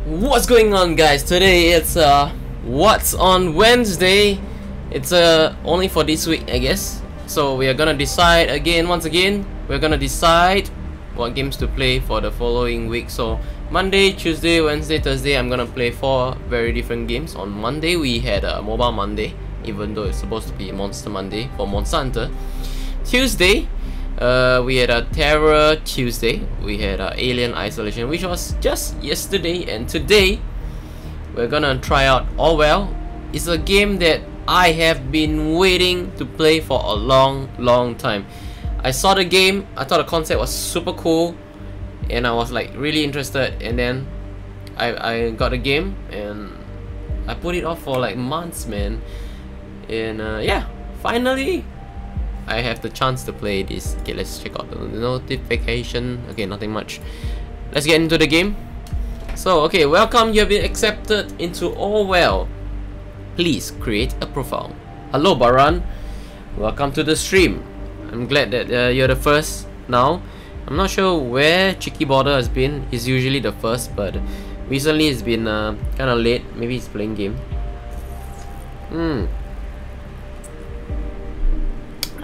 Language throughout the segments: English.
What's going on, guys? Today it's what's on Wednesday. It's only for this week, I guess. So we are gonna decide once again we're gonna decide what games to play for the following week. So Monday, Tuesday, Wednesday, Thursday, I'm gonna play 4 very different games. On Monday we had a Mobile Monday, even though it's supposed to be Monster Monday for Monster Hunter. Tuesday, we had a Terror Tuesday, we had Alien Isolation, which was just yesterday, and today we're gonna try out Orwell. It's a game that I have been waiting to play for a long time. I saw the game, I thought the concept was super cool, and I was like really interested, and then I got the game and I put it off for like months, man. And yeah, finally I have the chance to play this. Okay, let's check out the notification. Okay, nothing much. Let's get into the game. So, okay, welcome. You have been accepted into Orwell. Please create a profile. Hello, Baran. Welcome to the stream. I'm glad that you're the first now. I'm not sure where Cheeky Border has been. He's usually the first, but recently it's been kind of late. Maybe he's playing game.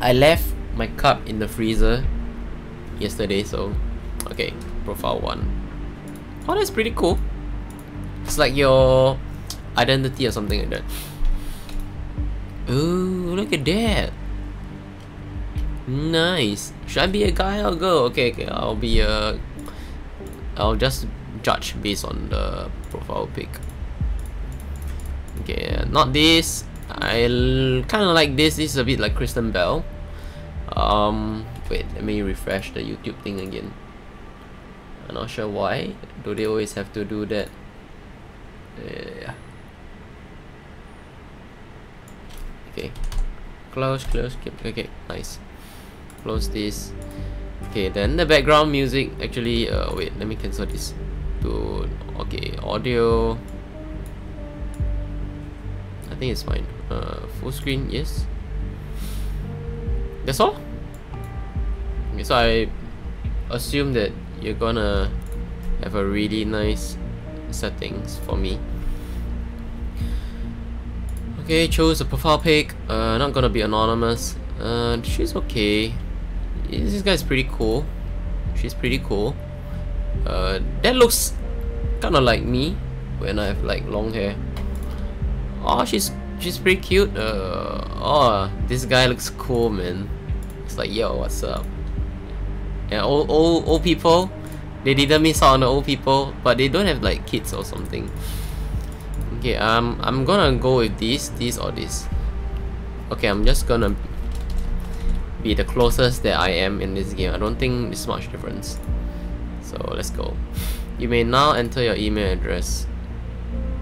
I left my cup in the freezer yesterday, so okay, profile 1. Oh, that's pretty cool. It's like your identity or something like that. Ooh, look at that. Nice. Should I be a guy or a girl? Okay, I'll just judge based on the profile pic. Okay, not this. I kind of like this. This is a bit like Kristen Bell. Wait, let me refresh the YouTube thing again. I'm not sure why. Do they always have to do that? Yeah. Okay. Close. Okay, nice. Close this. Okay, then the background music. Actually, wait, let me cancel this. Okay, audio. I think it's fine. Full screen, yes. That's all? Okay, so I assume that you're gonna have a really nice settings for me. Okay, choose a profile pic. Not gonna be anonymous. She's okay. This guy's pretty cool. She's pretty cool. That looks kinda like me when I have like long hair. Oh, she's pretty cute. Oh, this guy looks cool, man. It's like, yo, what's up? Yeah, old people. They didn't miss out on the old people, but they don't have like kids or something. Okay, I'm gonna go with this or this. Okay, I'm just gonna be the closest that I am in this game. I don't think there's much difference. So let's go. You may now enter your email address.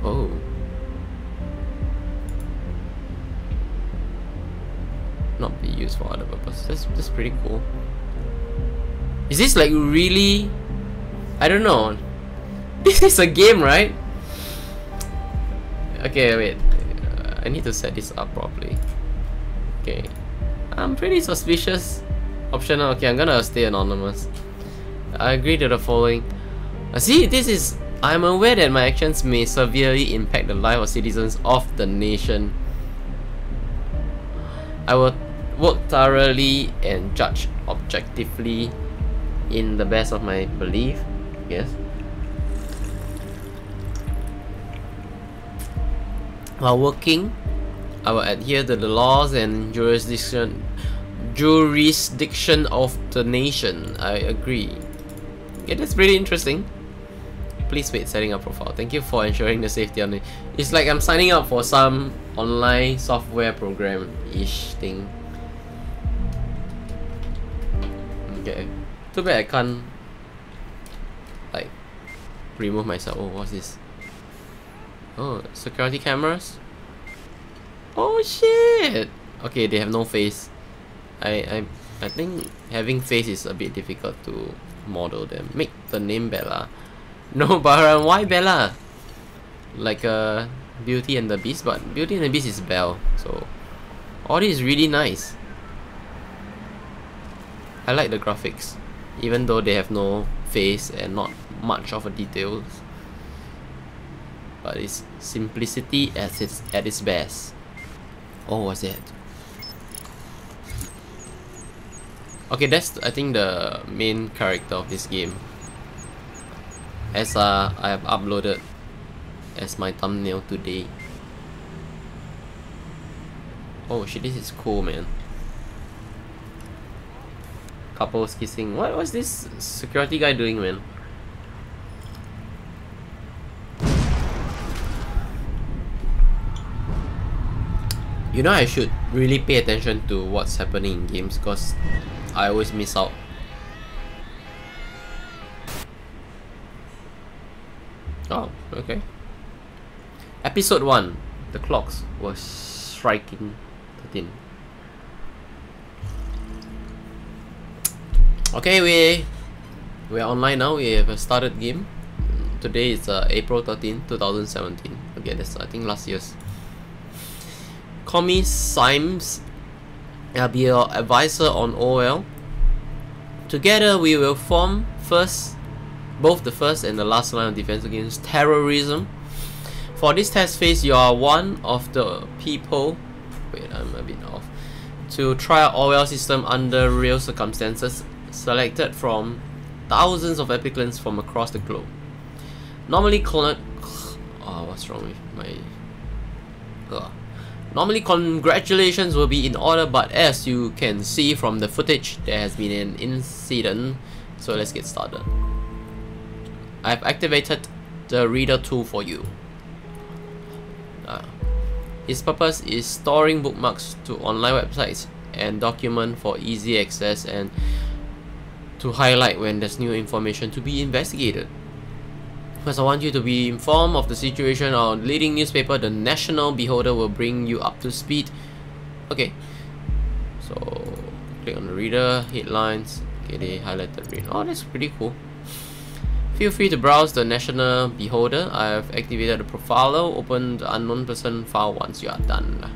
Oh. Not be used for other purposes. That's pretty cool. Is this like really? I don't know. This is a game, right? Okay, wait. I need to set this up properly. Okay. I'm pretty suspicious. Optional. Okay, I'm gonna stay anonymous. I agree to the following. See, this is. I'm aware that my actions may severely impact the life of citizens of the nation. I will work thoroughly and judge objectively in the best of my belief. Yes. While working, I will adhere to the laws and jurisdiction of the nation. I agree. Yeah, that's pretty interesting. Please wait, setting up profile. Thank you for ensuring the safety on it. It's like I'm signing up for some online software program-ish thing. Okay. Too bad I can't like remove myself. Oh, what's this? Oh, security cameras. Oh shit! Okay, they have no face. I think having face is a bit difficult to model them. Make the name Bella. No, Baran, why Bella? Like Beauty and the Beast, but Beauty and the Beast is Belle. So all this is really nice. I like the graphics, even though they have no face and not much of a details. but it's simplicity at its best. Oh, what's that? Okay, that's I think the main character of this game, as I have uploaded as my thumbnail today. Oh shit, this is cool, man. Couples kissing. What was this security guy doing, man? You know, I should really pay attention to what's happening in games because I always miss out. Oh, okay. Episode 1. The clocks were striking 13. Okay, we're online now. We have a started game. Today is April 13, 2017. Okay, that's I think last year's. Call me Symes. I'll be your advisor on Orwell. Together we will form both the first and the last line of defense against terrorism. For this test phase, you are one of the people. Wait, I'm a bit off. To try out Orwell system under real circumstances, selected from thousands of applicants from across the globe. Normally, what's wrong with my? Normally, congratulations will be in order, but as you can see from the footage, there has been an incident. So let's get started. I've activated the reader tool for you. Its purpose is storing bookmarks to online websites and document for easy access and to highlight when there's new information to be investigated. First, I want you to be informed of the situation. Our leading newspaper, the National Beholder, will bring you up to speed. Okay, so click on the reader, headlines. Okay, they highlighted read. Oh, that's pretty cool. Feel free to browse the National Beholder. I have activated the profiler. Open the unknown person file once you are done.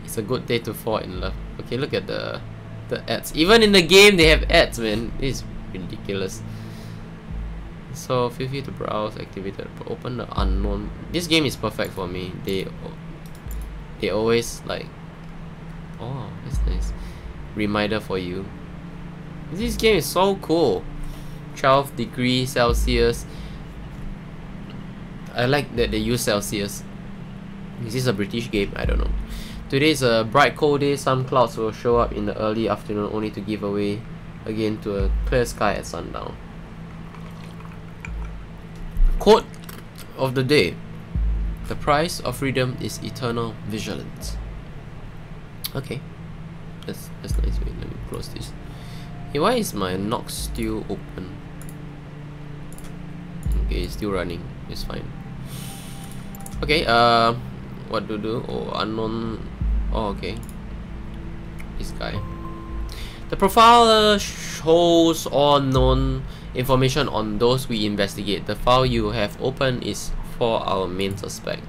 It's a good day to fall in love. Okay, look at the ads. Even in the game, they have ads, man. This is ridiculous. So feel free to browse, activated, open the unknown. This game is perfect for me. They always like, oh, that's nice. Reminder for you. This game is so cool. 12 degrees Celsius. I like that they use Celsius. Is this a British game? I don't know. Today is a bright cold day. Some clouds will show up in the early afternoon, only to give away again to a clear sky at sundown. Quote of the day: the price of freedom is eternal vigilance. Okay, that's nice. Wait, let me close this. Hey, why is my Nox still open? Okay, it's still running. It's fine. Okay, what to do? Oh, unknown. Oh, okay. This guy. The profiler shows all known information on those we investigate. The file you have opened is for our main suspect.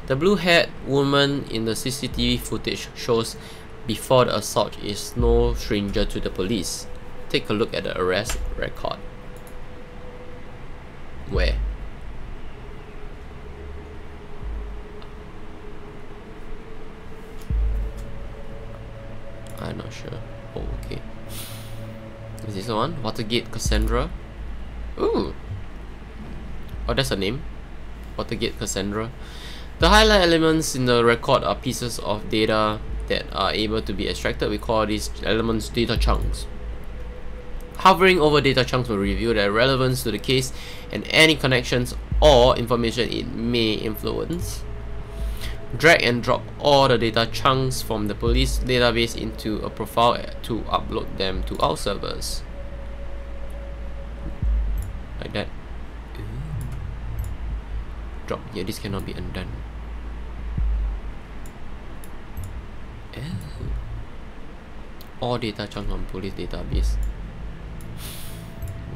The blue-haired woman in the CCTV footage shows before the assault is no stranger to the police. Take a look at the arrest record. Where? I'm not sure. Oh, okay. Is this the one? Watergate Cassandra? Ooh! Oh, that's a name. Watergate Cassandra. The highlight elements in the record are pieces of data that are able to be extracted. We call these elements data chunks. Hovering over data chunks will reveal their relevance to the case and any connections or information it may influence. Drag and drop all the data chunks from the police database into a profile to upload them to our servers. Like that. Drop. Yeah, this cannot be undone. All data chunks on police database.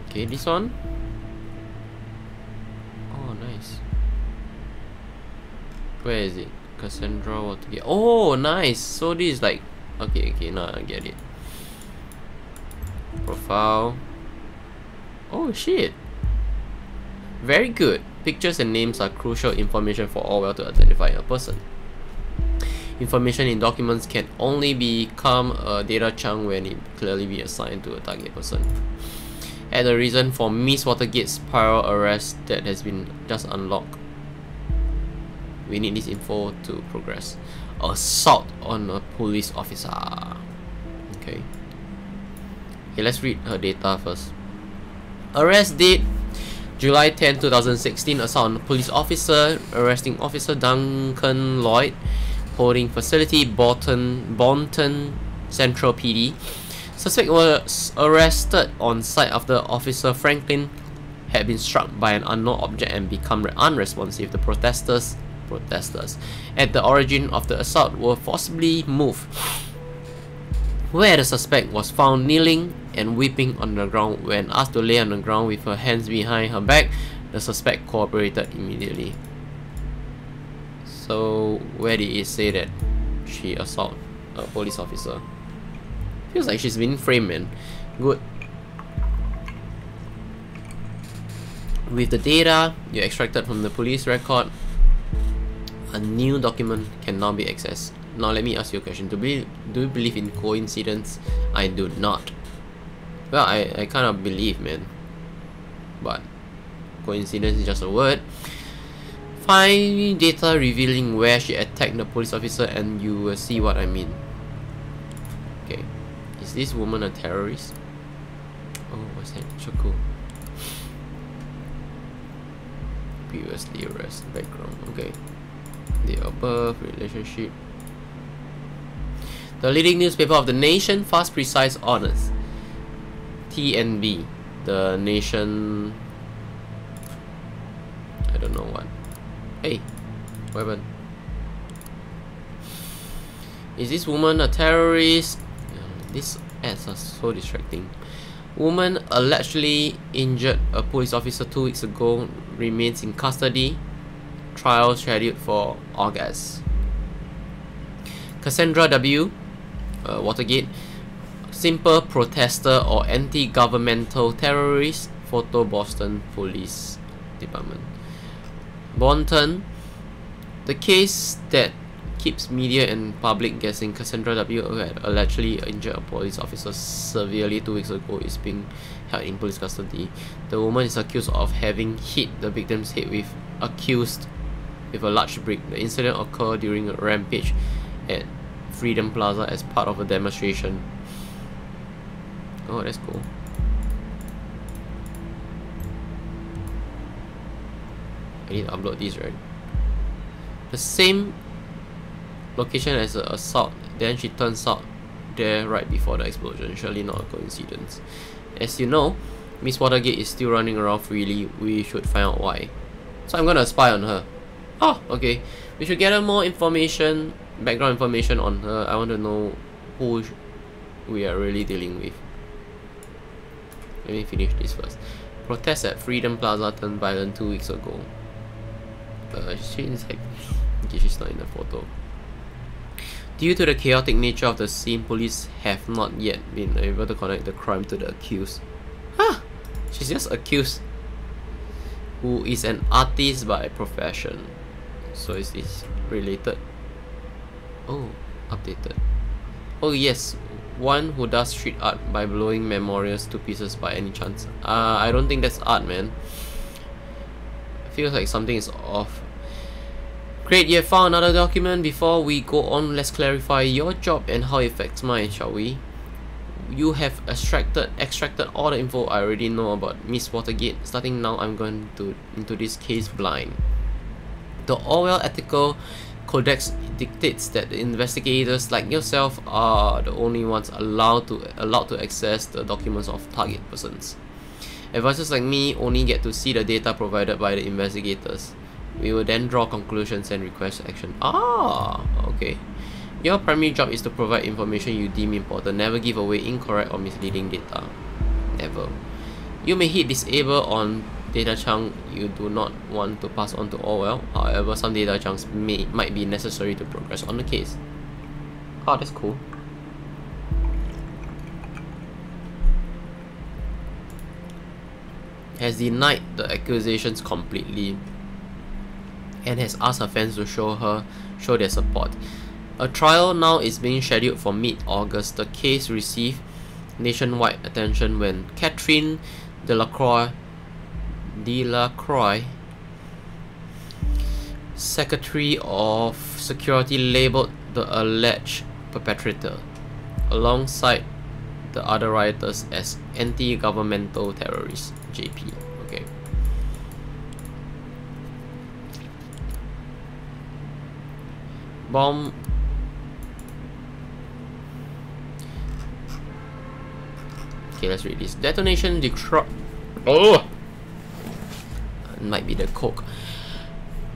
Okay, this one. Oh, nice. Where is it? Cassandra Watergate. Oh, nice. So this is like, okay, now I get it. Profile. Oh shit. Very good. Pictures and names are crucial information for Orwell to identify a person. Information in documents can only become a data chunk when it clearly be assigned to a target person. Add a reason for Miss Watergate's prior arrest that has been just unlocked. We need this info to progress. Assault on a police officer. Okay. Okay, let's read her data first. Arrest date July 10, 2016. Assault on a police officer. Arresting officer Duncan Lloyd. Holding facility Bonton Central PD. Suspect was arrested on site after Officer Franklin had been struck by an unknown object and become unresponsive. The protesters at the origin of the assault were forcibly moved, where the suspect was found kneeling and weeping on the ground. When asked to lay on the ground with her hands behind her back, the suspect cooperated immediately. So where did it say that she assaulted a police officer? Feels like she's been framed, man. Good. With the data you extracted from the police record, a new document can now be accessed. Now let me ask you a question. Do you believe in coincidence? I do not. Well, I kind of believe, man. But coincidence is just a word. Find data revealing where she attacked the police officer and you will see what I mean. Okay. Is this woman a terrorist? Oh, what's that? So cool. Previously arrest background. Okay. Date of birth, relationship. The leading newspaper of the nation, fast, precise, honest. TNB. The nation. I don't know what. Hey, what happened? Is this woman a terrorist? These ads are so distracting. Woman allegedly injured a police officer 2 weeks ago remains in custody. Trial scheduled for August. Cassandra W. Watergate. Simple protester or anti-governmental terrorist. Photo Boston Police Department. Bonton. The case that keeps media and public guessing. Cassandra W. who had allegedly injured a police officer severely 2 weeks ago is being held in police custody. The woman is accused of having hit the victim's head with a large brick. The incident occurred during a rampage at Freedom Plaza as part of a demonstration. Oh, that's cool. I need to upload this, right? The same location as the assault, then she turns out there right before the explosion. Surely not a coincidence. As you know, Miss Watergate is still running around freely. We should find out why. So I'm gonna spy on her. Oh, okay. We should gather more information, background information on her. I want to know who we are really dealing with. Let me finish this first. Protests at Freedom Plaza turned violent 2 weeks ago. She inside. Okay, she's not in the photo. Due to the chaotic nature of the scene, police have not yet been able to connect the crime to the accused. Huh! She's just accused. Who is an artist by profession. So is this related? Oh, updated. Oh yes, one who does street art by blowing memorials to pieces by any chance. I don't think that's art, man. Feels like something is off. Great, you have found another document. Before we go on, let's clarify your job and how it affects mine, shall we? You have extracted all the info I already know about Miss Watergate. Starting now, I'm going into this case blind. The Orwell Ethical Codex dictates that the investigators like yourself are the only ones allowed to access the documents of target persons. Advisors like me only get to see the data provided by the investigators. We will then draw conclusions and request action. Ah, okay. Your primary job is to provide information you deem important. Never give away incorrect or misleading data. Never. You may hit disable on data chunk you do not want to pass on to Orwell. However, some data chunks might be necessary to progress on the case. Oh, that's cool. has denied the accusations completely and has asked her fans to show their support. A trial now is being scheduled for mid-August. The case received nationwide attention when Catherine Delacroix, Secretary of Security, labeled the alleged perpetrator, alongside the other rioters, as anti-governmental terrorists. JP. Okay. Bomb. Okay, let's read this. Detonation destroy. Oh! It might be the coke.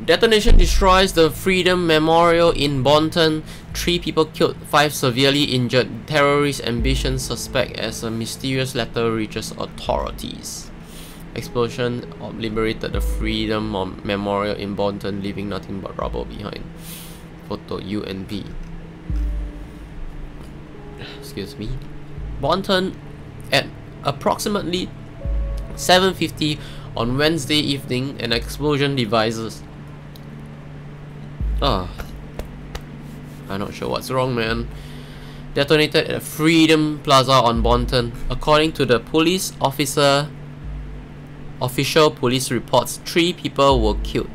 Detonation destroys the Freedom Memorial in Bonton. 3 people killed, 5 severely injured. Terrorist ambition suspect as a mysterious letter reaches authorities. Explosion liberated the Freedom Memorial in Bonton, leaving nothing but rubble behind. Photo UNP. Excuse me. Bonton at approximately 7:50 on Wednesday evening, an explosion devices. I'm not sure what's wrong, man. Detonated at Freedom Plaza on Bonton. According to the police official police reports, 3 people were killed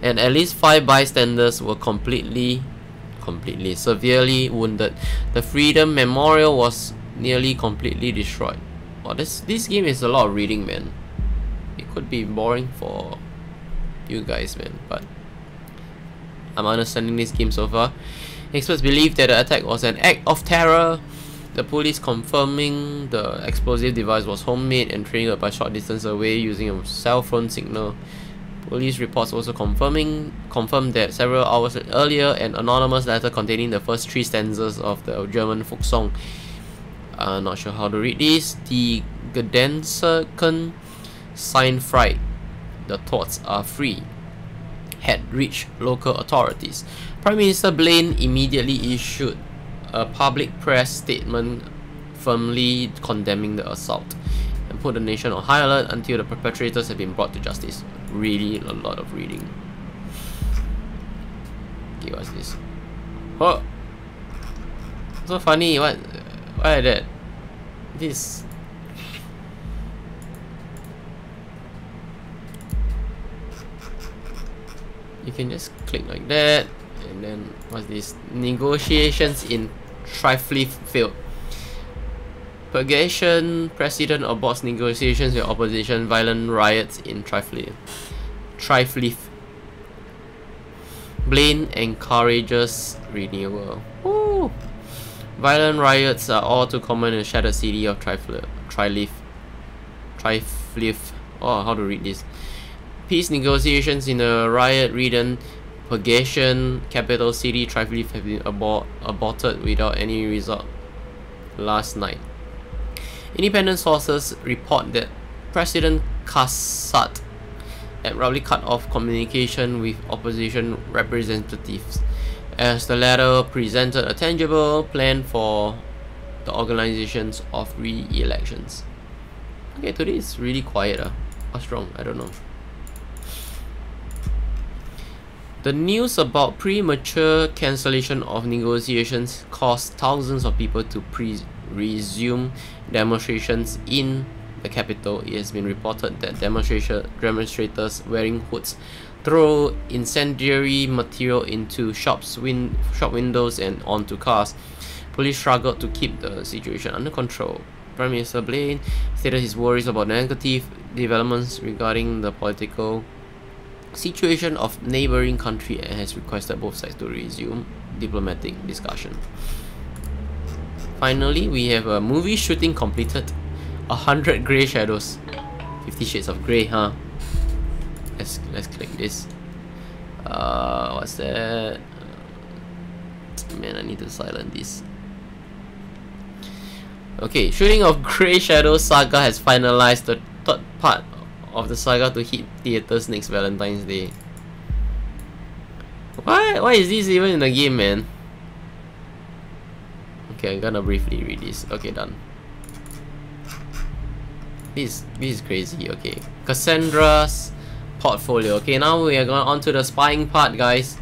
and at least 5 bystanders were severely wounded. The Freedom Memorial was nearly completely destroyed. Oh, this game is a lot of reading, man. It could be boring for you guys, man, but I'm understanding this game so far. Experts believe that the attack was an act of terror. The police confirming the explosive device was homemade and triggered by short distance away using a cell phone signal. Police reports also confirmed that several hours earlier, an anonymous letter containing the first 3 stanzas of the German folk song, not sure how to read this, Die Gedenken sind frei, the thoughts are free, had reached local authorities. Prime Minister Blaine immediately issued a public press statement firmly condemning the assault and put the nation on high alert until the perpetrators have been brought to justice. Really a lot of reading. Okay, what's this? Oh! So funny, what is that? This. You can just click like that, and then what's this? Negotiations in Trifliffe failed. Purgation president aborts negotiations with opposition. Violent riots in Trifliffe. Blaine encourages renewal. Woo! Violent riots are all too common in the shattered city of Trifliffe. Oh, how to read this? Peace negotiations in a riot-ridden Purgation capital city Trifliffe have been aborted without any result last night. Independent sources report that President Kassat abruptly cut off communication with opposition representatives as the latter presented a tangible plan for the organizations of re-elections. Okay, today is really quiet. What's wrong? I don't know. The news about premature cancellation of negotiations caused thousands of people to resume demonstrations in the capital. It has been reported that demonstrators wearing hoods throw incendiary material into shop windows and onto cars. Police struggled to keep the situation under control. Prime Minister Blaine stated his worries about negative developments regarding the political situation of neighboring country and has requested both sides to resume diplomatic discussion. Finally, we have a movie shooting completed. 100 Grey Shadows. 50 Shades of Grey, huh? Let's click this. What's that? Man, I need to silence this. Okay, shooting of Grey Shadows saga has finalized. The third part of the saga to hit theaters next Valentine's Day. Why is this even in the game, man? Okay, I'm gonna briefly read this. Okay, done. This is crazy. Okay, Cassandra's portfolio. Okay, now we are going on to the spying part, guys.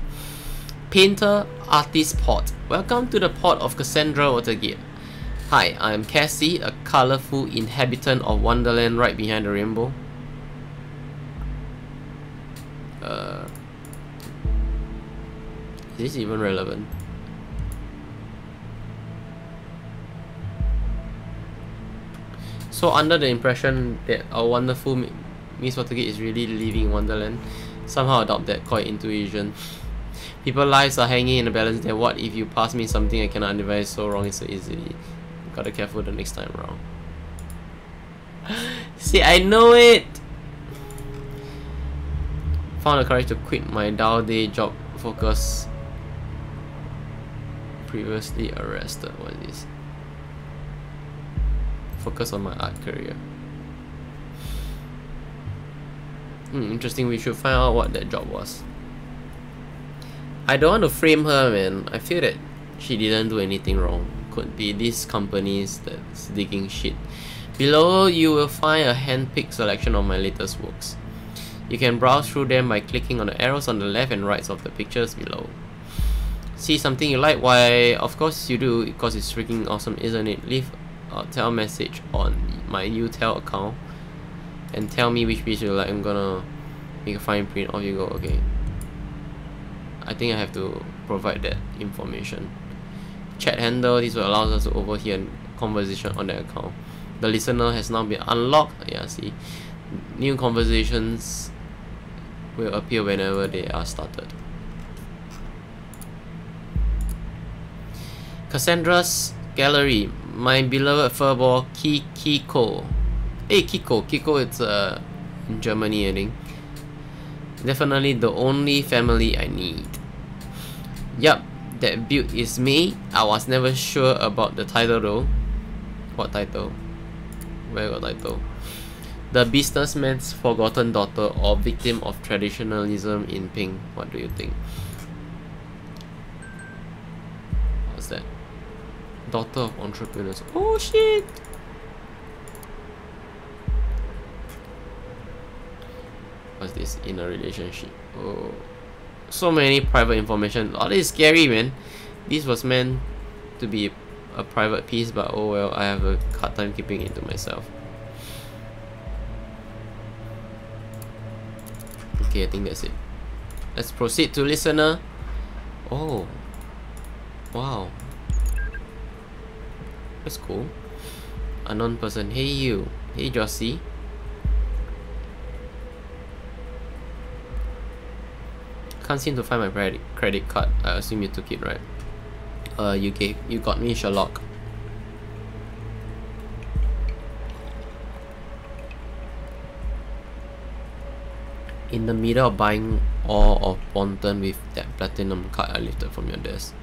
Painter, artist, port. Welcome to the port of Cassandra Watergate. Hi, I'm Cassie, a colorful inhabitant of Wonderland right behind the rainbow. Is this even relevant? So under the impression that our wonderful Miss Watergate is really living Wonderland, somehow adopt that quite intuition. People's lives are hanging in the balance there. What if you pass me something I cannot devise so wrong so easily? Gotta careful the next time around. See, I know it! Found the courage to quit my dull day job focus. Previously arrested. What is this? Focus on my art career. Interesting, we should find out what that job was. I don't want to frame her, man. I feel that she didn't do anything wrong. Could be these companies that's digging shit. Below you will find a hand-picked selection of my latest works. You can browse through them by clicking on the arrows on the left and right of the pictures below. See something you like? Why, of course you do, because it's freaking awesome, isn't it? Leave a tell message on my UTEL account and tell me which piece you like. I'm gonna make a fine print. Off you go. Okay, I think I have to provide that information. Chat handle, this will allow us to overhear conversation on the account. The listener has now been unlocked. Yeah, see, new conversations will appear whenever they are started. Cassandra's gallery, my beloved furball Kiko. Hey Kiko, it's in Germany, I think. Definitely the only family I need. Yup, that build is me. I was never sure about the title though. What title? Where got title? The Businessman's Forgotten Daughter or Victim of Traditionalism in Pink. What do you think? What's that? Daughter of Entrepreneurs. Oh shit! What's this? In a relationship. Oh, so many private information. Oh, this is scary, man. This was meant to be a private piece, but oh well, I have a hard time keeping it to myself. Okay, I think that's it. Let's proceed to listener. Oh, wow, that's cool. Unknown person. Hey you. Hey Josie. Can't seem to find my credit card. I assume you took it, right? You got me, Sherlock. In the middle of buying all of Ponton with that platinum card I lifted from your desk.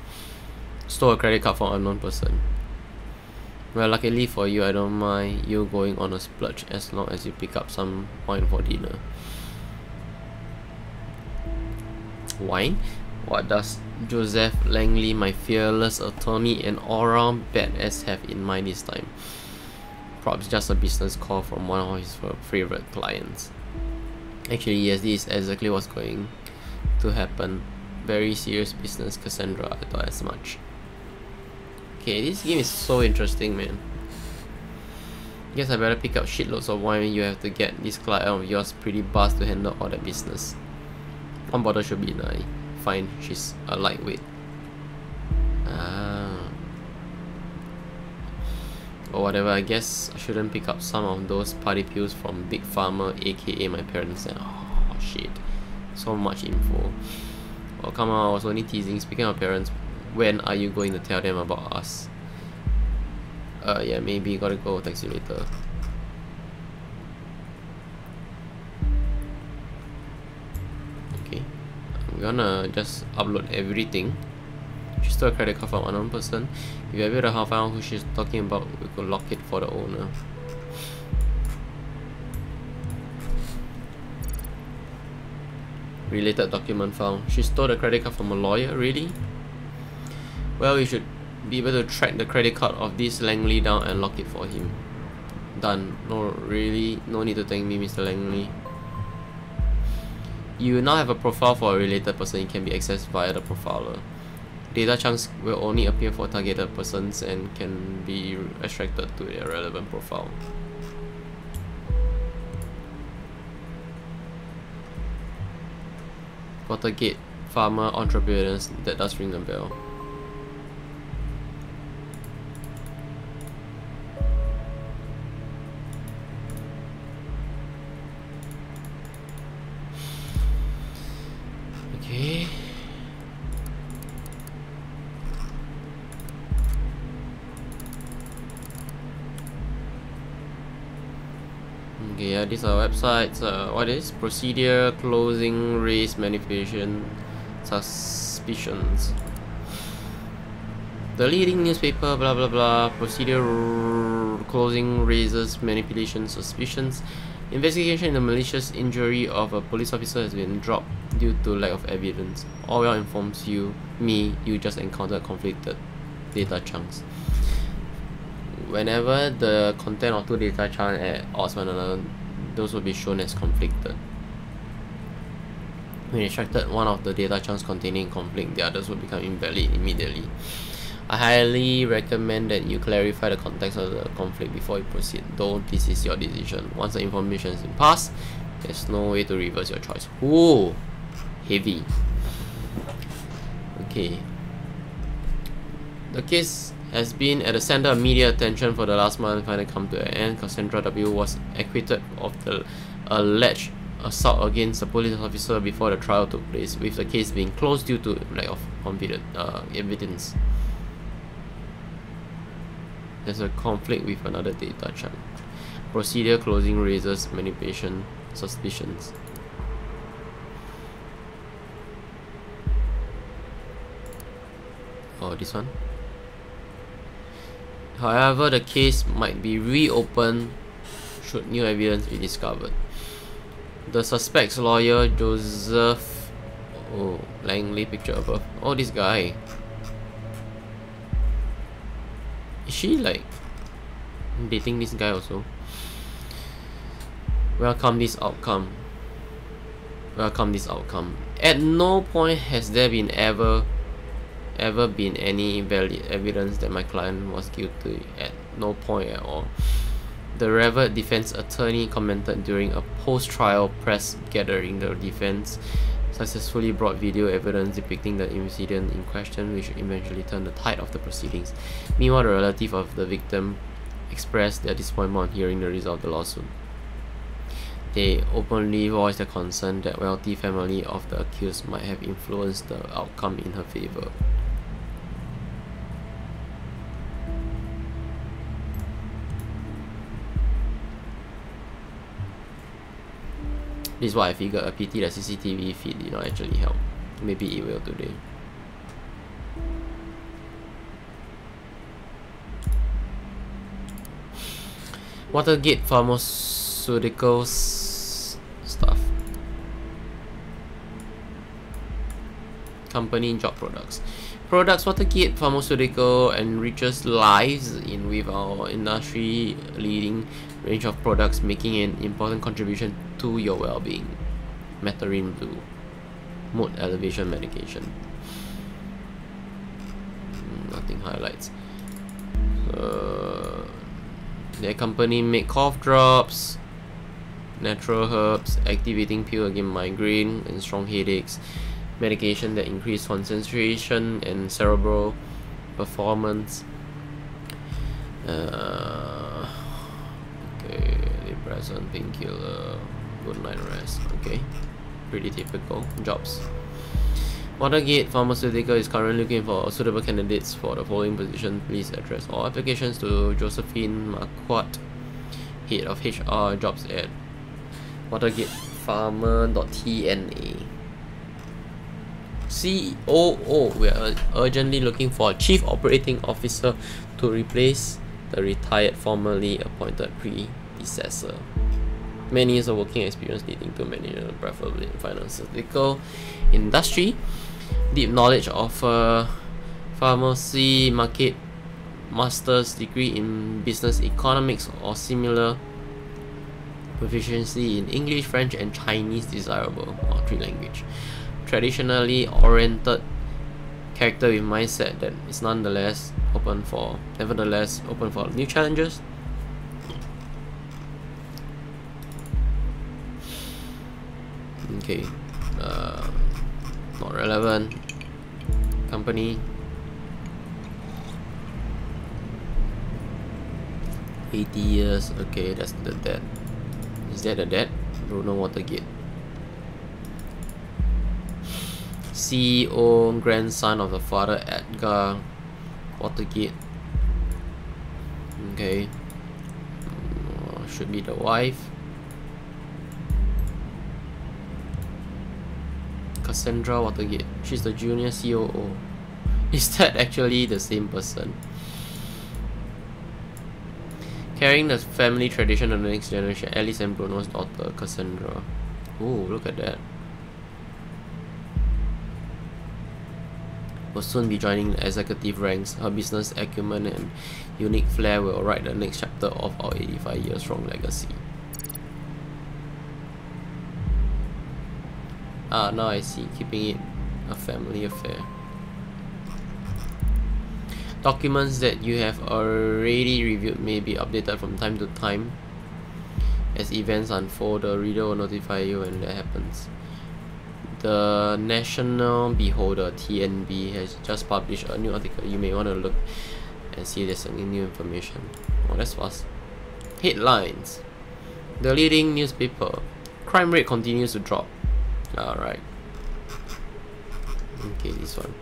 Stole a credit card from an unknown person. Well, luckily for you, I don't mind you going on a splurge as long as you pick up some wine for dinner. Wine? What does Joseph Langley, my fearless attorney and all-round badass, have in mind this time? Perhaps just a business call from one of his favorite clients. Actually, yes, this is exactly what's going to happen. Very serious business, Cassandra. I thought as much. Okay, this game is so interesting, man. Guess I better pick up shitloads of wine. You have to get this client of yours pretty buzzed to handle all that business. One bottle should be nice. Fine, she's a lightweight. Or whatever, I guess I shouldn't pick up some of those party pills from Big Pharma, aka my parents. Oh shit, so much info. Oh come on, I was only teasing. Speaking of parents, when are you going to tell them about us? Yeah, maybe gotta go, text you later. Okay, I'm gonna just upload everything. She stole a credit card from an unknown person. If you're able to find out who she's talking about, we could lock it for the owner. Related document found. She stole the credit card from a lawyer, really? Well, we should be able to track the credit card of this Langley down and lock it for him. Done. No, really, no need to thank me, Mr. Langley. You now have a profile for a related person. It can be accessed via the profiler. Data chunks will only appear for targeted persons and can be extracted to their relevant profile. Watergate, farmer, entrepreneurs, that does ring a bell. Okay. Okay, yeah, these are websites. What is procedure, closing, raise, manipulation, suspicions. The leading newspaper, blah blah blah. Procedure, closing, raises, manipulation, suspicions. Investigation in the malicious injury of a police officer has been dropped due to lack of evidence. Orwell informs you just encountered conflicted data chunks. Whenever the content of two data chunks at odds one another, those will be shown as conflicted. When extracted one of the data chunks containing conflict, the others will become invalid immediately. I highly recommend that you clarify the context of the conflict before you proceed, though this is your decision. Once the information has been passed, there's no way to reverse your choice. Ooh, heavy. Okay. The case has been at the center of media attention for the last month. Finally come to an end. Cassandra W. was acquitted of the alleged assault against a police officer before the trial took place, with the case being closed due to lack of evidence. There's a conflict with another data chunk. Procedure, closing, raises, manipulation, suspicions. Oh, this one. However, the case might be reopened should new evidence be discovered. The suspect's lawyer, Joseph Langley, picture above. Oh, this guy. Is she like dating this guy also? Welcome this outcome. Welcome this outcome. At no point has there been ever been any valid evidence that my client was guilty. At no point at all. The revered defense attorney commented during a post-trial press gathering. The defense successfully brought video evidence depicting the incident in question, which eventually turned the tide of the proceedings. Meanwhile, the relative of the victim expressed their disappointment on hearing the result of the lawsuit. They openly voiced their concern that wealthy family of the accused might have influenced the outcome in her favor. This is what I figured. A pity the CCTV feed did not actually help. Maybe it will today. Watergate Pharmaceuticals stuff. Company job products. Watergate Pharmaceutical enriches lives with our industry leading range of products, making an important contribution to your well-being. Methadone Blue, mood elevation medication. Nothing highlights. Their company make cough drops, natural herbs, activating pill against migraine and strong headaches, medication that increase concentration and cerebral performance. Okay, depressant, painkiller, good night rest. Okay, pretty typical jobs. Watergate Pharmaceutical is currently looking for suitable candidates for the following position. Please address all applications to Josephine Marquardt, head of HR jobs at watergatepharma.tna. COO, we are urgently looking for a chief operating officer to replace the retired formerly appointed predecessor. Many years of working experience leading to manager, preferably in pharmaceutical industry. Deep knowledge of pharmacy market master's degree in business economics or similar. Proficiency in English, French, and Chinese desirable, or 3 language. Traditionally oriented character with mindset that is nevertheless open for new challenges. Okay, not relevant. Company. 80 years. Okay, that's the dead. Is that the dead? Bruno Watergate. CEO, grandson of the father, Edgar Watergate. Okay. Should be the wife. Cassandra Watergate. She's the junior COO. Is that actually the same person? Carrying the family tradition of the next generation, Alice and Bruno's daughter, Cassandra. Oh, look at that. Will soon be joining the executive ranks. Her business acumen and unique flair will write the next chapter of our 85 years strong legacy. Ah, now I see. Keeping it a family affair. Documents that you have already reviewed may be updated from time to time. As events unfold, the reader will notify you when that happens. The National Beholder, TNB, has just published a new article. You may want to look and see if there's any new information. Oh, that's fast. Headlines. The leading newspaper. Crime rate continues to drop. Alright. Okay, this one.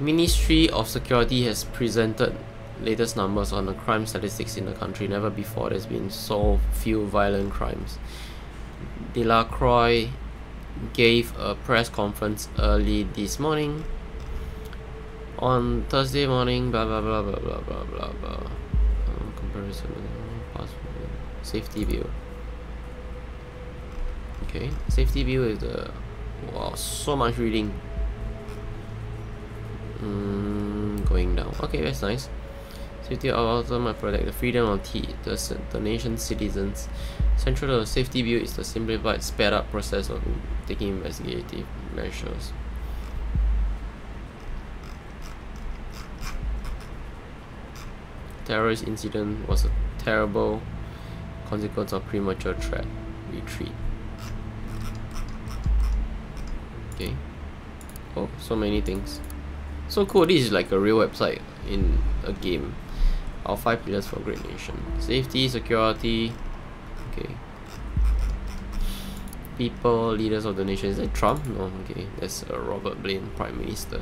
Ministry of Security has presented latest numbers on the crime statistics in the country. Never before there's been so few violent crimes. Delacroix gave a press conference early this morning. On Thursday morning, blah blah blah blah blah blah blah blah. Comparison safety view. Okay, safety view is the wow, so much reading. Going down. Okay, that's nice. Safety of ultimate protect the freedom of the nation's citizens. Central to the safety view is the simplified, sped up process of taking investigative measures. Terrorist incident was a terrible consequence of premature threat retreat. Okay. Oh, so many things. So cool, this is like a real website in a game. Our 5 pillars for a great nation. Safety, security. Okay. People, leaders of the nation. Is that Trump? No, okay. That's Robert Blaine, Prime Minister.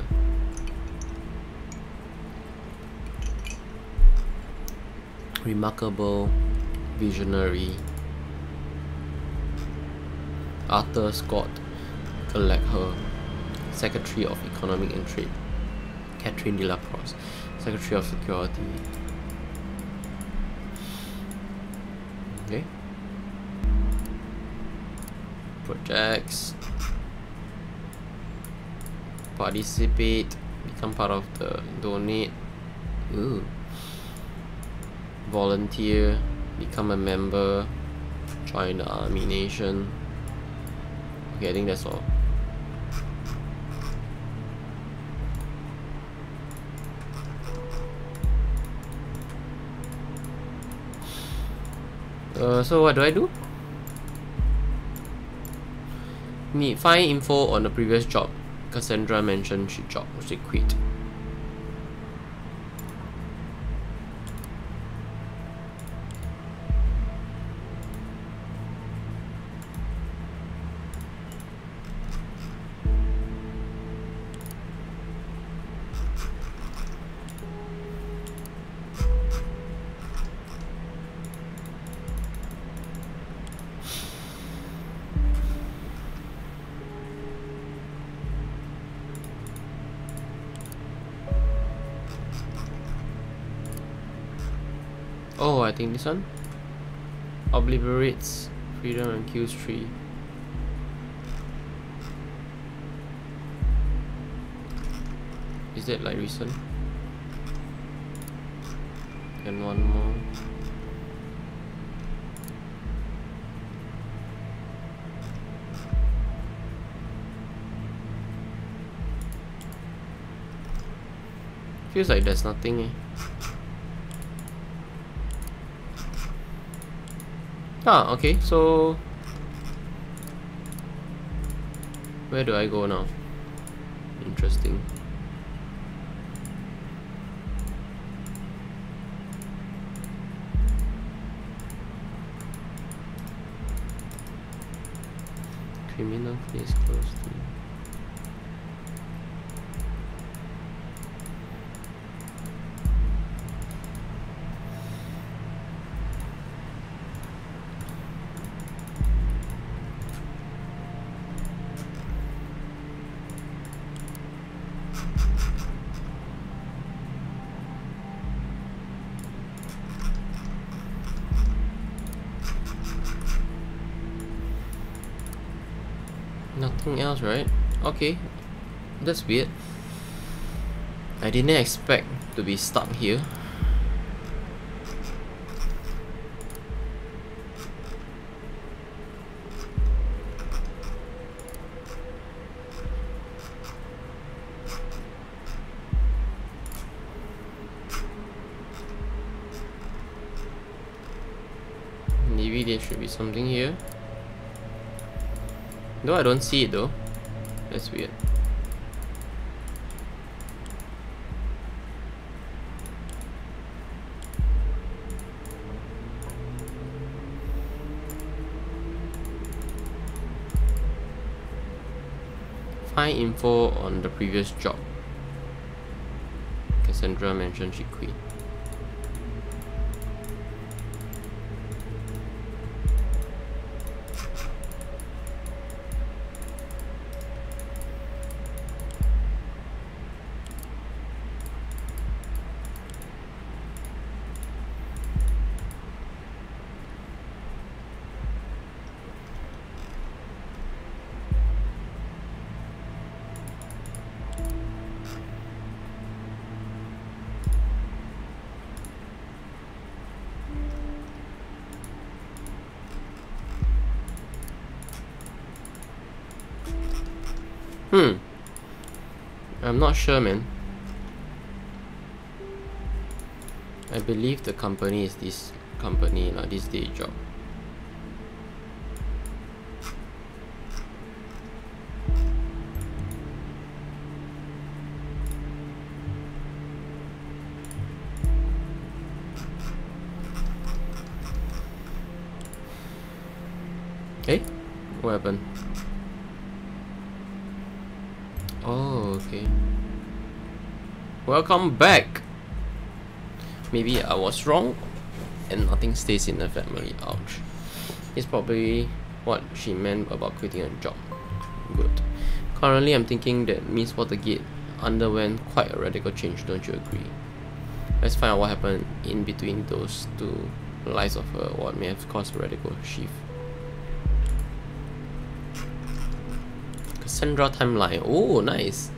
Remarkable, visionary. Arthur Scott Gallagher, Secretary of Economic and Trade. Catherine Delacroix, Secretary of Security. Okay. Projects. Participate. Become part of the donate. Ooh. Volunteer. Become a member. Join the Army Nation. Okay, I think that's all. So what do? Find info on the previous job. Cassandra mentioned she quit. Oh, I think this one obliterates freedom and kills 3. Is that like recent? And one more. Feels like there's nothing, eh? Ah, okay, so where do I go now? Interesting. Criminal case close to. Nothing else, right? Okay, that's weird. I didn't expect to be stuck here. Maybe there should be something here. No, I don't see it though. That's weird. Find info on the previous job. Cassandra mentioned she quit. I'm not sure, man. I believe the company is this company, this day job. Hey, what happened? Oh, okay. Welcome back. Maybe I was wrong and nothing stays in the family. Ouch. It's probably what she meant about quitting a job. Good. Currently, I'm thinking that Miss Watergate underwent quite a radical change, don't you agree? Let's find out what happened in between those two lives of her, what may have caused a radical shift. Cassandra timeline. Oh, nice.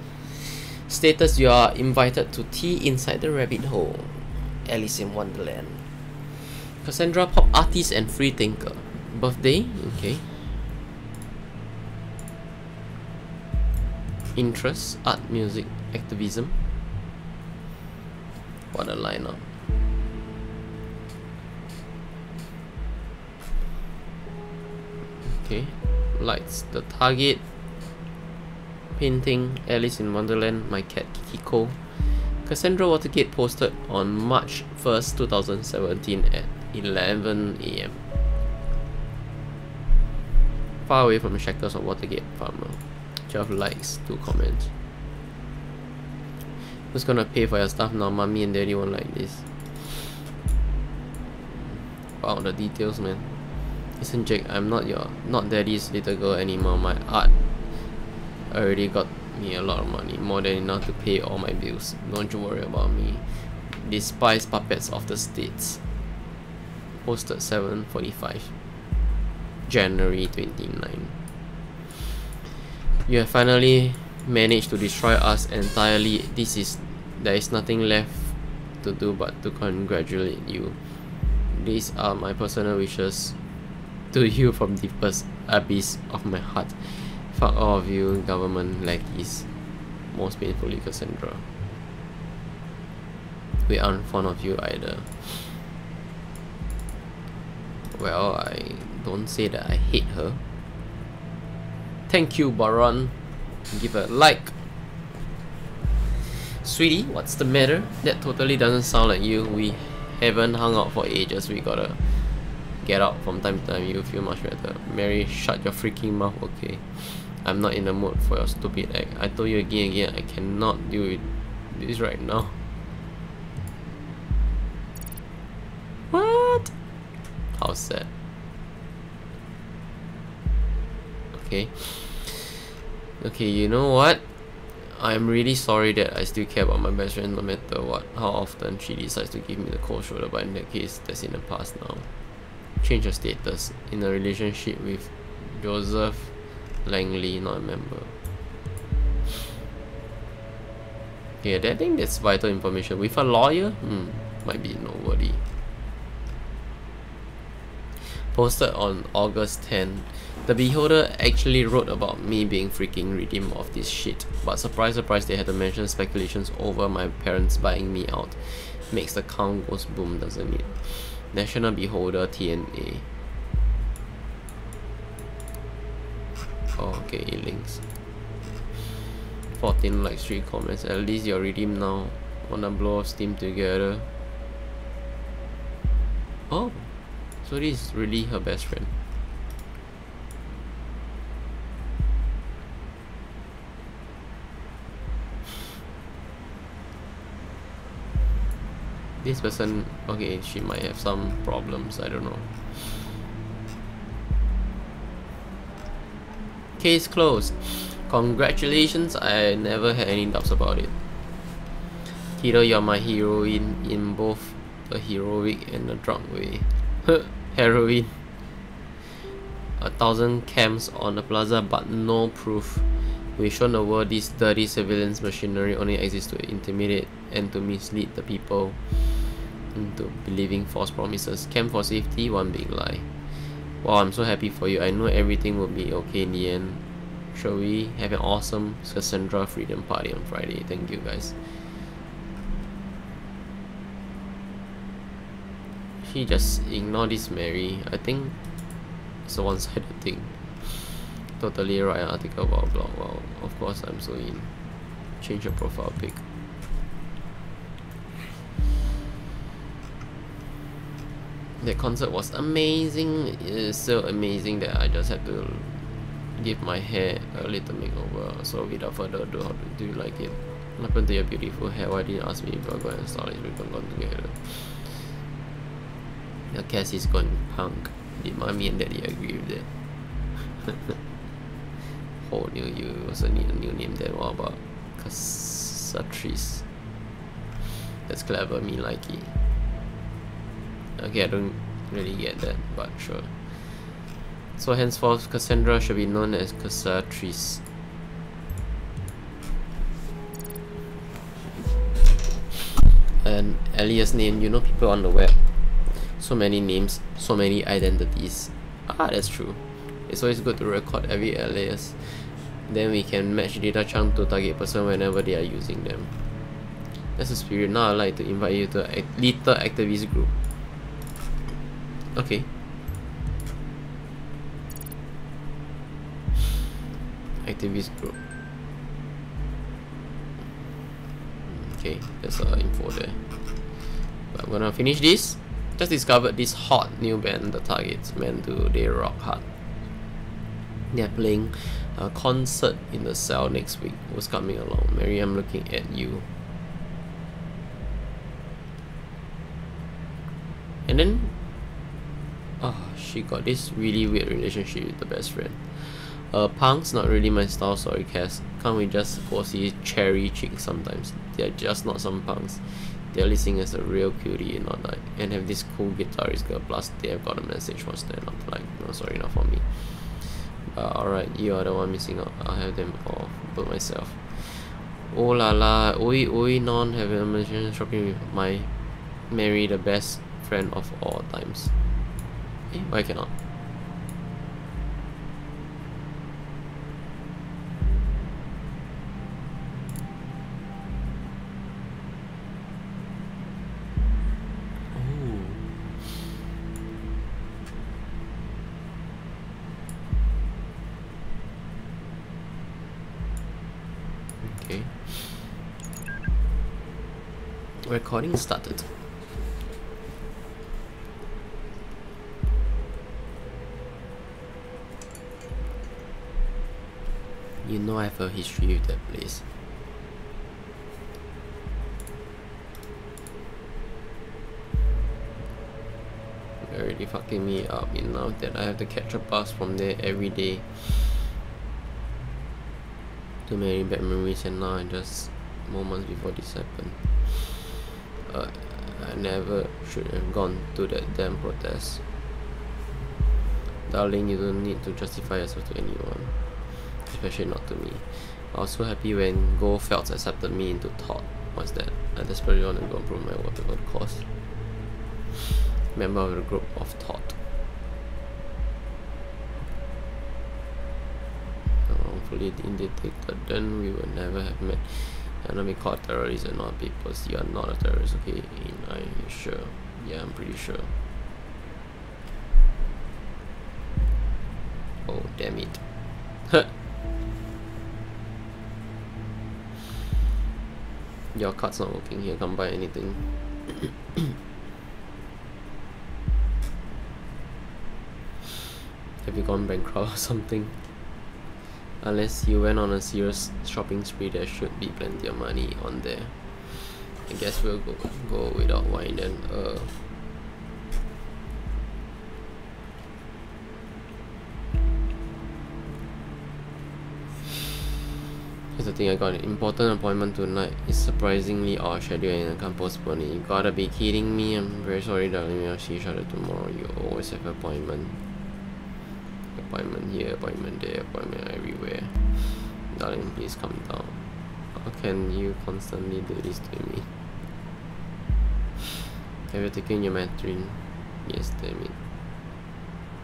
Status: you are invited to tea inside the rabbit hole. Alice in Wonderland. Cassandra, pop artist and free thinker. Birthday? Okay. Interests: art, music, activism. What a lineup. Okay. Lights: the target. Painting: Alice in Wonderland, my cat Kikiko. Cassandra Watergate posted on March 1st, 2017 at 11 AM. Far away from the shackles of Watergate farmer. 12 likes, 2 comments. Who's gonna pay for your stuff now? Mommy and daddy won't like this. Wow, the details, man. Listen, Jake, I'm not daddy's little girl anymore. My art already got me a lot of money, more than enough to pay all my bills. Don't you worry about me. Despise puppets of the states. Posted 7:45 January 29. You have finally managed to destroy us entirely. There is nothing left to do but to congratulate you. These are my personal wishes to you from the deepest abyss of my heart. Fuck all of you government lackeys. Most painfully, Cassandra. We aren't fond of you either. Well, I don't say that I hate her. Thank you, Baron. Give a like. Sweetie, what's the matter? That totally doesn't sound like you. We haven't hung out for ages. We gotta get out from time to time. You feel much better. Mary, shut your freaking mouth, okay? I'm not in the mood for your stupid act. I told you again and again, I cannot deal with this right now. What? How sad. Okay. Okay, you know what? I'm really sorry that I still care about my best friend no matter what, how often she decides to give me the cold shoulder, but in that case, that's in the past now. Change your status. In a relationship with Joseph Langley, not a member. Okay, I think that's vital information. With a lawyer? Might be noteworthy. Posted on August 10. The Beholder actually wrote about me being freaking redeemed of this shit, but surprise surprise they had to mention speculations over my parents buying me out. Makes the count goes boom, doesn't it? National Beholder TNA. Oh, okay, links. 14 likes, 3 comments. At least you're redeemed now. Wanna blow off steam together? Oh, so this is really her best friend. This person, okay, she might have some problems, I don't know. Case closed. Congratulations, I never had any doubts about it. Kiddo, you're my heroine in both the heroic and the drunk way. Heroine. 1,000 camps on the plaza but no proof. We've shown the world this dirty surveillance machinery only exists to intimidate and to mislead the people into believing false promises. Camp for safety, one big lie. Wow, I'm so happy for you. I know everything will be okay in the end. Shall we have an awesome Cassandra Freedom Party on Friday? Thank you guys. She just ignore this Mary. I think it's a one-sided thing. Totally write an article about blog. Well, of course I'm so in. Change your profile pic. The concert was amazing. It is so amazing that I just had to give my hair a little makeover. So without further ado, how do you like it? What happened to your beautiful hair? Why didn't you ask me if we're going to style it? We're going together. Your cat is going punk. Did mommy and daddy agree with that? Whole new you also need a new name then. What about Cassatrice? That's clever, me like it. Okay, I don't really get that, but sure. So henceforth, Cassandra should be known as Cassatrice. An alias name, you know, people on the web. So many names, so many identities. Ah, that's true. It's always good to record every alias. Then we can match data chunk to target person whenever they are using them. That's the spirit. Now I'd like to invite you to a little activist group. Okay. Activist group. Okay, there's info there. But I'm gonna finish this. Just discovered this hot new band, The Targets. Man, do they rock hard. They're playing a concert in the cell next week. Who's coming along? Mary, I'm looking at you. And then she got this really weird relationship with the best friend. Punk's not really my style, sorry Cass. Can't we just go see cherry chicks sometimes? They're just not some punks. They're listening as a real cutie and not like, and have this cool guitarist girl, plus they have got a message for stand up. Like, no, sorry, not for me. But alright, you are the one missing out. I'll have them all but myself. Oh la la, oi non, have a mention shopping with my Marry the best friend of all times. Eh, why cannot? Okay. Recording started. You know I have a history with that place. You're already fucking me up enough that I have to catch a bus from there every day. Too many bad memories, and now just moments before this happened. I never should have gone to that damn protest. Darling, you don't need to justify yourself to anyone, especially not to me. I was so happy when Goldfelds accepted me into Todd. What's that? I desperately want to go improve my work at all costs. Member of the group of Todd. Wrongfully indicted, then we would never have met. And not be called terrorists and not peoples. You are not a terrorist, okay? Are you sure? Yeah, I'm pretty sure. Oh, damn it. Your card's not working here, can't buy anything. Have you gone bankrupt or something? Unless you went on a serious shopping spree, there should be plenty of money on there. I guess we'll go without wine then. Here's the thing, I got an important appointment tonight. It's surprisingly our schedule and I can't postpone it. You gotta be kidding me. I'm very sorry, darling. We'll see each other tomorrow. You always have an appointment. Appointment here, appointment there, appointment everywhere. Darling, please calm down. How can you constantly do this to me? Have you taken your Matrin? Yes, damn it.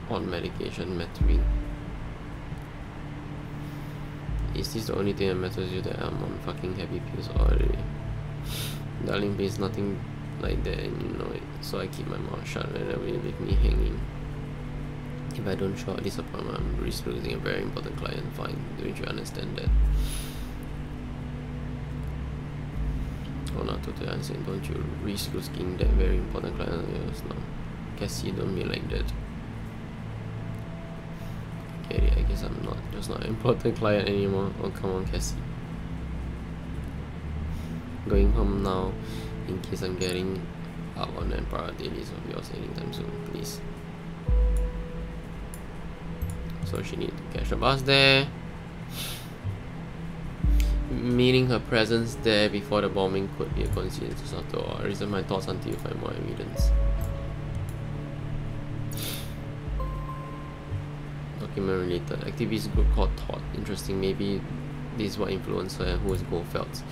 On medication, Matrin. Is this the only thing that matters you, that I'm on fucking happy pills already? Darling, please, nothing like that and you know it. So I keep my mouth shut and that will leave me hanging. If I don't show up this appointment, I'm risk losing a very important client. Fine, don't you understand that? Oh, not totally understand. Don't you risk losing that very important client of yours now? Cassie, don't be like that. Get it, I guess I'm not just not an important client anymore. Oh, come on, Cassie. Going home now in case I'm getting up on that priority list of yours anytime soon, please. So she needs to catch a bus there. Meaning her presence there before the bombing could be a coincidence after all. I reserve my thoughts until you find more evidence. Document related. Activist group called Todd. Interesting, maybe this is what influenced her and who is Goldfelds.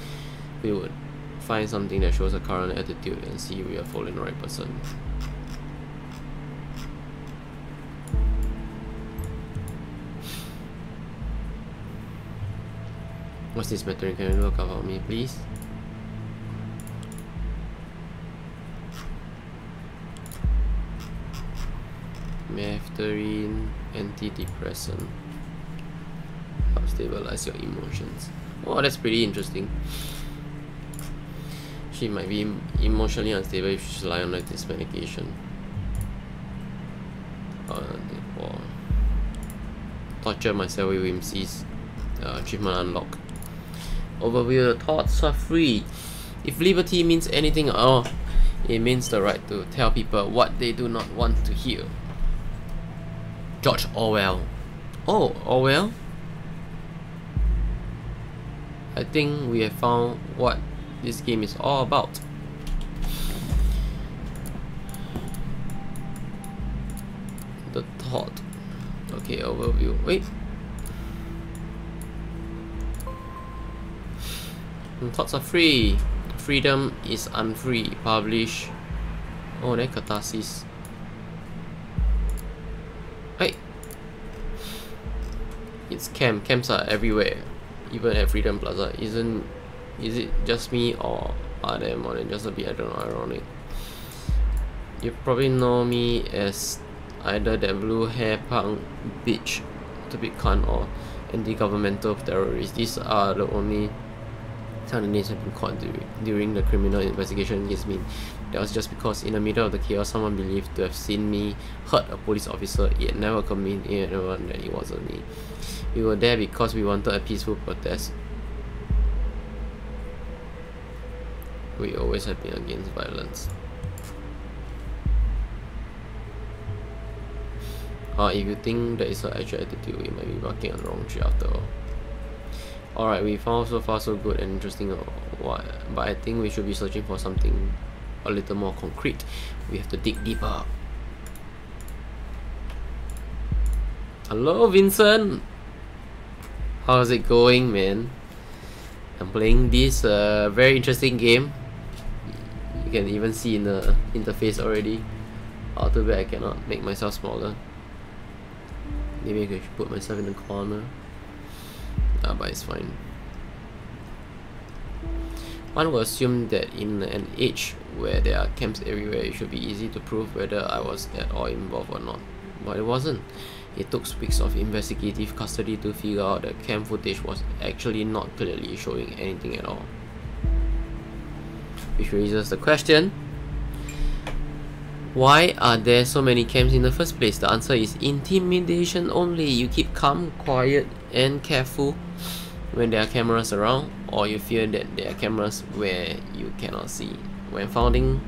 We would find something that shows her current attitude and see if we are following the right person. What's this matter? Can you look about me, please? Mefterine, antidepressant. Help stabilize your emotions. Oh, that's pretty interesting. She might be emotionally unstable if she's relying on this medication. Torture myself with whimsies. Achievement unlocked. Overview: the thoughts are free. If liberty means anything at all, it means the right to tell people what they do not want to hear. George Orwell. Oh, Orwell? I think we have found what this game is all about. The thought. Okay, overview. Wait. Thoughts are free. Freedom is unfree. Publish Oh, that catharsis. Hey! It's camp. Camps are everywhere. Even at Freedom Plaza. Is it just me, or are there more than just a bit, I don't know, ironic? You probably know me as either that blue hair punk bitch, the big cunt, or anti-governmental terrorist. These are the only time the names have been caught during the criminal investigation against me. That was just because in the middle of the chaos, someone believed to have seen me hurt a police officer, yet never convinced anyone that it wasn't me. We were there because we wanted a peaceful protest. We always have been against violence. If you think that is her actual attitude, we might be barking on the wrong tree after all. Alright, we found so far so good and interesting, but I think we should be searching for something a little more concrete. We have to dig deeper. Hello, Vincent! How's it going, man? I'm playing this very interesting game. You can even see in the interface already. Oh, too bad I cannot make myself smaller. Maybe I could put myself in the corner. But it's fine. One will assume that in an age where there are camps everywhere, it should be easy to prove whether I was at all involved or not. But it wasn't. It took weeks of investigative custody to figure out that camp footage was actually not clearly showing anything at all. Which raises the question, why are there so many camps in the first place? The answer is intimidation only. You keep calm, quiet and careful when there are cameras around, or you fear that there are cameras where you cannot see. When founding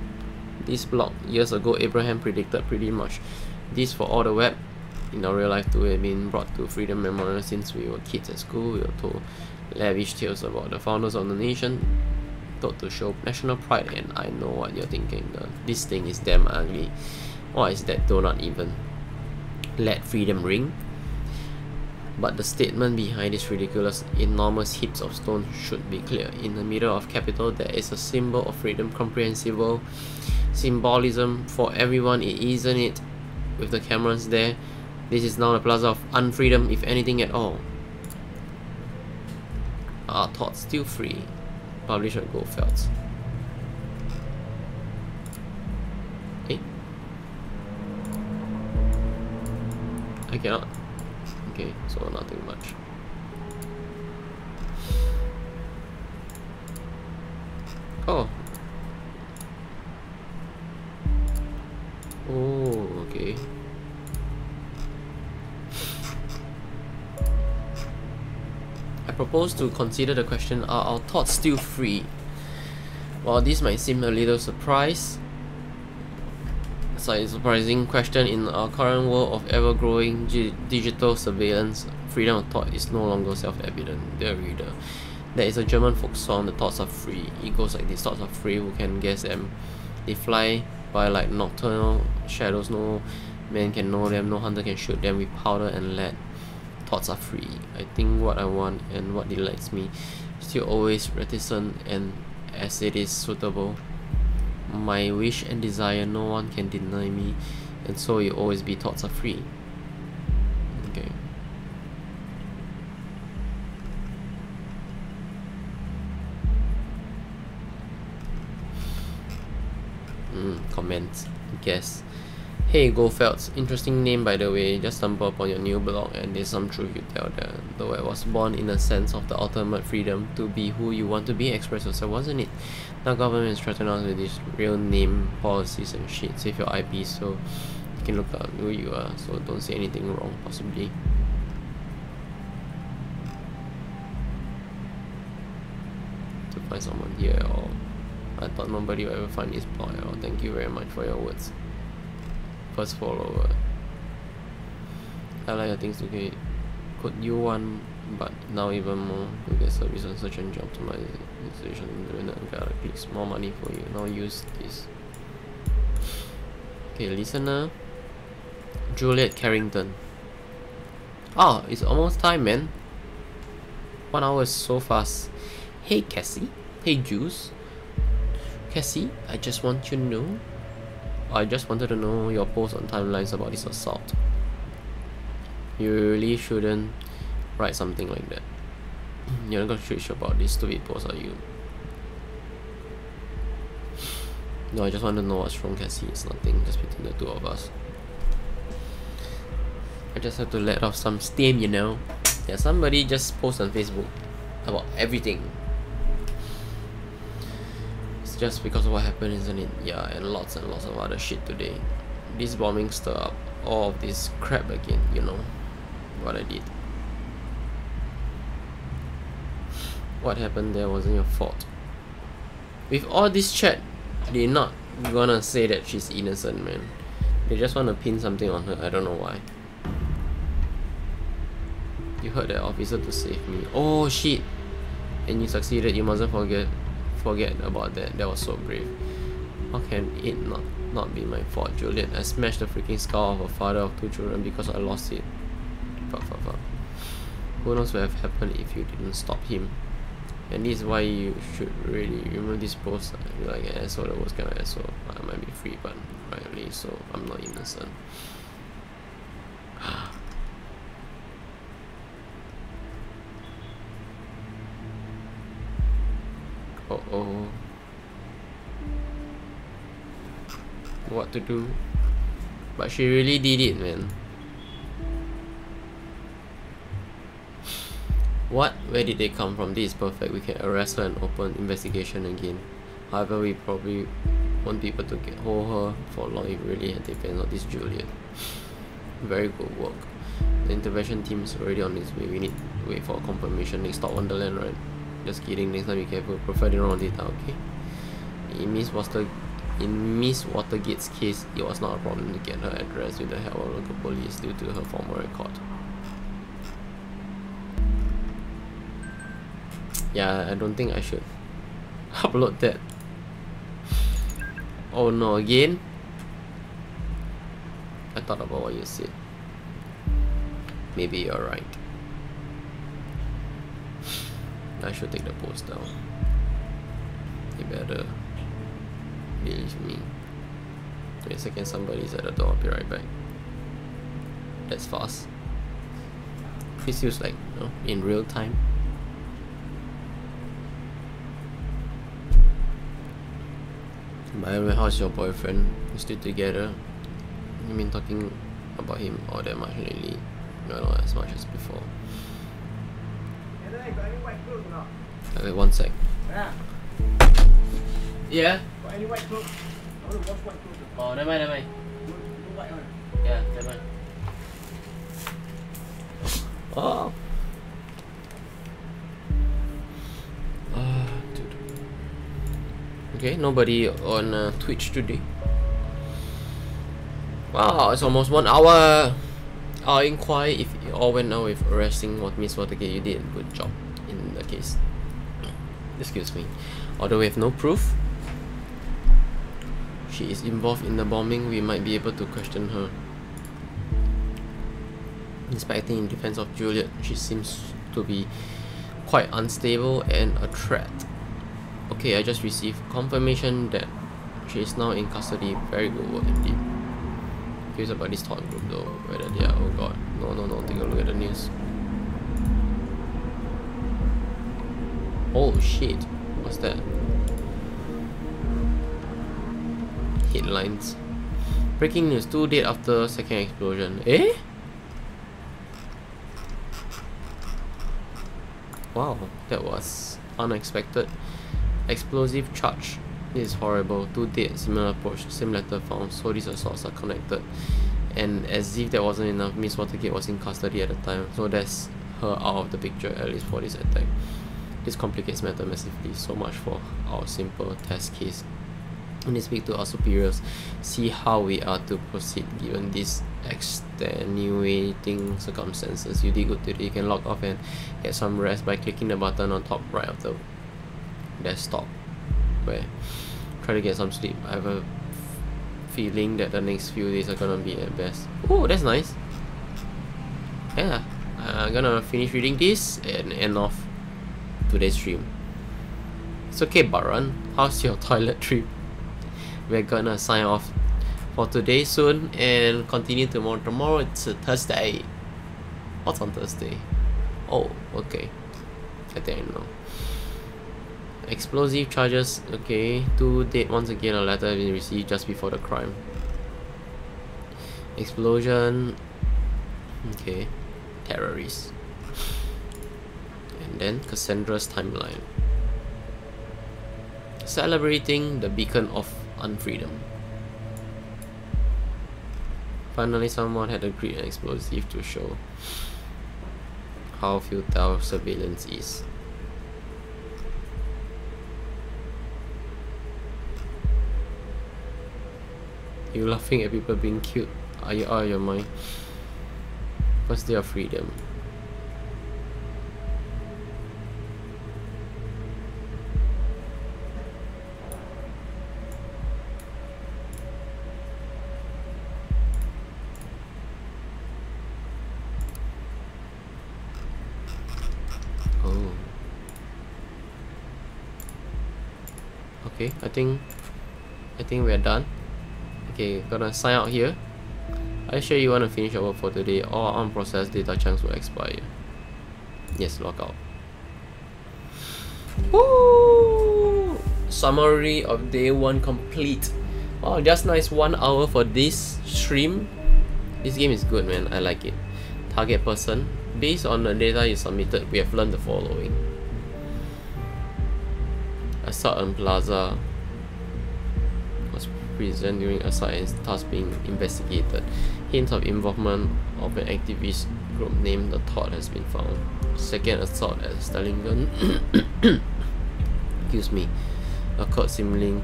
this blog years ago, Abraham predicted pretty much this for all the web. In our real life too, we have been brought to Freedom Memorial since we were kids at school. We were told lavish tales about the founders of the nation, told to show national pride, and I know what you're thinking. This thing is damn ugly. Why is that do not even let freedom ring? But the statement behind this ridiculous, enormous heaps of stone should be clear. In the middle of Capitol, there is a symbol of freedom, comprehensible symbolism for everyone, isn't it? With the cameras there, this is now the plaza of unfreedom, if anything at all. Are thoughts still free? Published at Goldfelds. Hey, I cannot. Okay, so nothing much. Oh. Oh, okay. I propose to consider the question, are our thoughts still free? While this might seem a little surprise, it's a surprising question in our current world of ever-growing digital surveillance. Freedom of thought is no longer self-evident, dear reader. There is a German folk song, the thoughts are free. It goes like this: thoughts are free, who can guess them? They fly by like nocturnal shadows, no man can know them, no hunter can shoot them with powder and lead. Thoughts are free. I think what I want and what delights me, still always reticent and as it is suitable. My wish and desire no one can deny me, and so you always be thoughts are free. Okay. Comments, guess. Hey Goldfelds, interesting name by the way, just stumbled upon your new blog and there's some truth you tell there. Though I was born in a sense of the ultimate freedom to be who you want to be, express yourself, wasn't it? Now government is threatening us with these real name policies and shit, save your IP so you can look up who you are, so don't say anything wrong possibly. To find someone here, or I thought nobody would ever find this blog. Oh, thank you very much for your words. First follower. I like your things okay. Could you one, but now even more. You get service on search engine optimization internet and clicks. More money for you. Now use this. Okay, listener. Juliet Carrington. Oh, it's almost time, man. 1 hour is so fast. Hey Cassie. Hey Juice. Cassie, I just want you to know I just wanted to know your post on timelines about this assault. You really shouldn't write something like that. You're not gonna switch about this stupid post, are you? No, I just want to know what's wrong, Cassie. It's nothing, just between the two of us. I just have to let off some steam, you know. Yeah, somebody just posted on Facebook about everything. It's just because of what happened, isn't it? Yeah, and lots of other shit today. This bombing stir up all of this crap again, you know what I did. What happened there wasn't your fault. With all this chat, they're not gonna say that she's innocent, man. They just want to pin something on her. I don't know why. You heard that officer to save me. Oh shit! And you succeeded. You mustn't forget about that. That was so brave. How can it not be my fault, Juliet? I smashed the freaking skull of a father of 2 children because I lost it. Fuck. Who knows what would have happened if you didn't stop him? And this is why you should really remember this post. I feel like an asshole, the worst kind of asshole. I might be free, but rightly so. I'm not innocent. Oh. What to do? But she really did it, man. What? Where did they come from? This is perfect. We can arrest her and open investigation again. However, we probably won't be able to hold her for long if really depends on this Juliet. Very good work. The intervention team is already on its way. We need to wait for confirmation. Next stop Wonderland, right? Just kidding. Next time be careful. Prefer the wrong data, okay? In Miss Watergate's case, it was not a problem to get her address with the help of local police due to her former record. Yeah, I don't think I should upload that. Oh no, again? I thought about what you said. Maybe you're right. I should take the post down. You better believe me. Wait a second, somebody's at the door. I'll be right back. That's fast. This feels like, you know, in real time. By the way, how's your boyfriend? You still together? You been talking about him all that much lately? Not as much as before. Wait, one sec. Yeah? Got any white clothes? I want to wash white clothes. Oh, never mind. No white one. Yeah, never mind. Oh. Dude. Okay, nobody on Twitch today. Wow, it's almost 1 hour. I'll inquire if it all went out with arresting what Miss Watergate. You did a good job in the case. Excuse me. Although we have no proof she is involved in the bombing, we might be able to question her. Inspecting in defense of Juliet, she seems to be quite unstable and a threat. Okay, I just received confirmation that she is now in custody. Very good work indeed. Curious about this talk group though, whether they are, oh god, no, take a look at the news. Oh shit, what's that? Headlines. Breaking news, 2 dead after second explosion. Eh? Wow, that was unexpected. Explosive charge. This is horrible. 2 dead, similar approach, same letter found, so these assaults are connected. And as if that wasn't enough, Miss Watergate was in custody at the time, so that's her out of the picture, at least for this attack. This complicates matter massively, so much for our simple test case. We need to speak to our superiors, see how we are to proceed given these extenuating circumstances. You did good today. You can log off and get some rest by clicking the button on top right of the desktop. Where try to get some sleep. I have a feeling that the next few days are gonna be at best. Oh, that's nice. Yeah, I'm gonna finish reading this and end off today's stream. It's okay, Baran. How's your toilet trip? We're gonna sign off for today soon and continue tomorrow. Tomorrow it's a Thursday. What's on Thursday? Oh, okay. I think I know. Explosive charges. Okay. 2 dead. Once again, a letter has been received just before the crime. Explosion. Okay. Terrorists. And then Cassandra's timeline. Celebrating the beacon of unfreedom. Finally, someone had agreed an explosive to show how futile surveillance is. You laughing at people being killed? Are you out of your mind? First day of freedom. Oh. Okay, I think we're done. Okay, gonna sign out here. Are you sure you want to finish your work for today? All unprocessed data chunks will expire. Yes, log out. Woo! Summary of day 1 complete. Wow, just nice 1 hour for this stream. This game is good, man. I like it. Target person. Based on the data you submitted, we have learned the following. Assault on Plaza was present during assault and thus being investigated. Hints of involvement of an activist group named The Thought has been found. Second assault at Sterlingen excuse me, occurred seemingly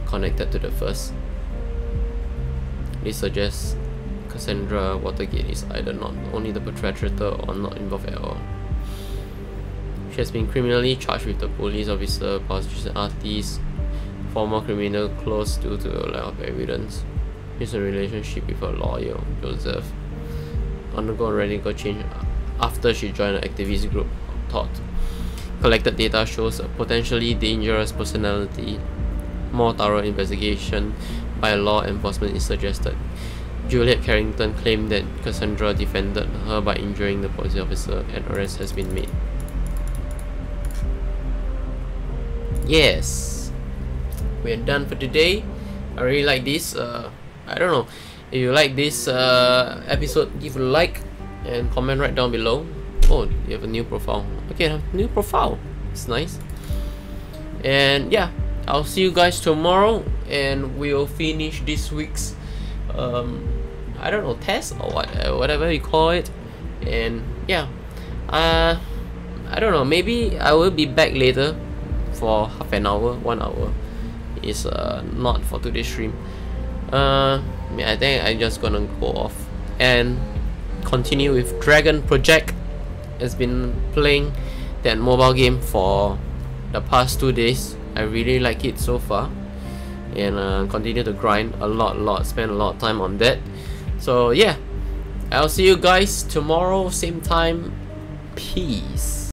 connected to the first. This suggests Cassandra Watergate is either not only the perpetrator or not involved at all. She has been criminally charged with the police officer, prostitution artist, former criminal close due to a lack of evidence. She's in a relationship with her lawyer, Joseph. Undergone radical change after she joined an activist group, Thought. Collected data shows a potentially dangerous personality. More thorough investigation by law enforcement is suggested. Juliet Carrington claimed that Cassandra defended her by injuring the police officer. An arrest has been made. Yes, we're done for today. I really like this. I don't know, if you like this episode, give a like and comment right down below. Oh, you have a new profile. Okay, new profile. It's nice. And yeah, I'll see you guys tomorrow, and we'll finish this week's I don't know, test or whatever you call it. And yeah, I don't know, maybe I will be back later for half an hour, 1 hour. It's not for today's stream. I think I'm just gonna go off and continue with Dragon Project. It's been playing that mobile game for the past 2 days. I really like it so far, and continue to grind a lot, spend a lot of time on that. So yeah, I'll see you guys tomorrow, same time. Peace.